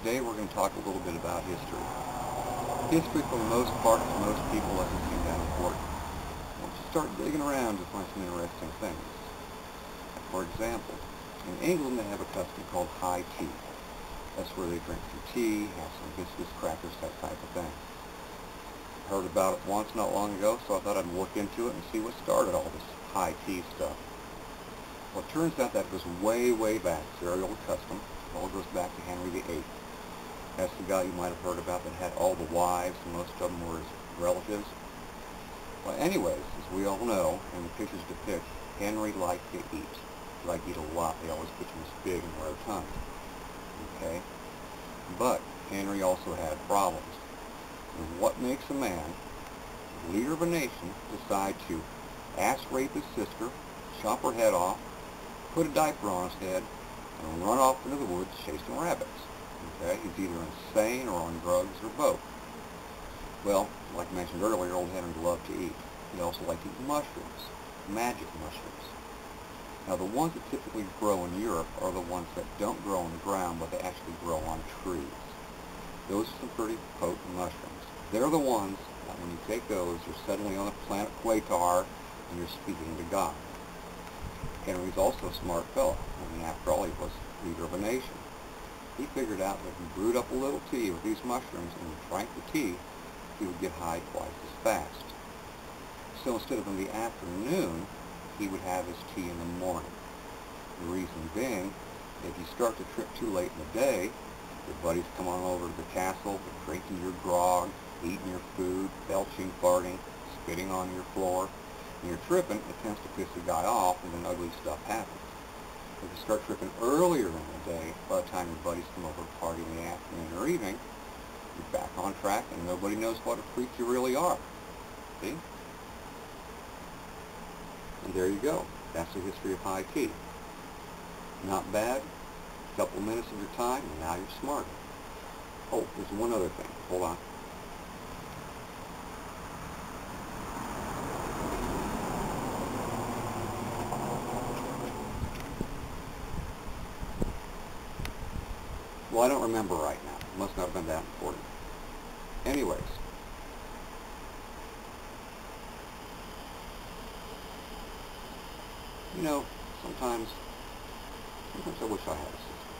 Today we're going to talk a little bit about history. History, for the most part, to most people doesn't seem that important. Once you start digging around, you'll find some interesting things. For example, in England they have a custom called high tea. That's where they drink some tea, have some biscuits, crackers, that type of thing. Heard about it once not long ago, so I thought I'd look into it and see what started all this high tea stuff. Well, it turns out that goes way, way back. It's a very old custom. It all goes back to Henry VIII. That's the guy you might have heard about that had all the wives, and most of them were his relatives. Well, anyways, as we all know, and the pictures depict, Henry liked to eat. He liked to eat a lot. They always picture him as big and rotund. Okay? But Henry also had problems. And what makes a man, leader of a nation, decide to ass rape his sister, chop her head off, put a diaper on his head, and run off into the woods chasing rabbits? Okay? He's either insane or on drugs or both. Well, like I mentioned earlier, old Henry loved to eat. He also liked to eat mushrooms, magic mushrooms. Now, the ones that typically grow in Europe are the ones that don't grow on the ground, but they actually grow on trees. Those are some pretty potent mushrooms. They're the ones that when you take those, you're suddenly on the planet Quatar and you're speaking to God. Henry's also a smart fellow. I mean, after all, he was leader of a nation. He figured out that if he brewed up a little tea with these mushrooms and drank the tea, he would get high twice as fast. So instead of in the afternoon, he would have his tea in the morning. The reason being, if you start the trip too late in the day, your buddies come on over to the castle, they're drinking your grog, eating your food, belching, farting, spitting on your floor, and you're tripping, it tends to piss the guy off, and then ugly stuff happens. If you start tripping earlier in the day, by the time your buddies come over to party in the afternoon or evening, you're back on track and nobody knows what a freak you really are. See? And there you go. That's the history of high tea. Not bad. A couple of minutes of your time and now you're smarter. Oh, there's one other thing. Hold on. Well, I don't remember right now. It must not have been that important. Anyways. You know, sometimes I wish I had a sister.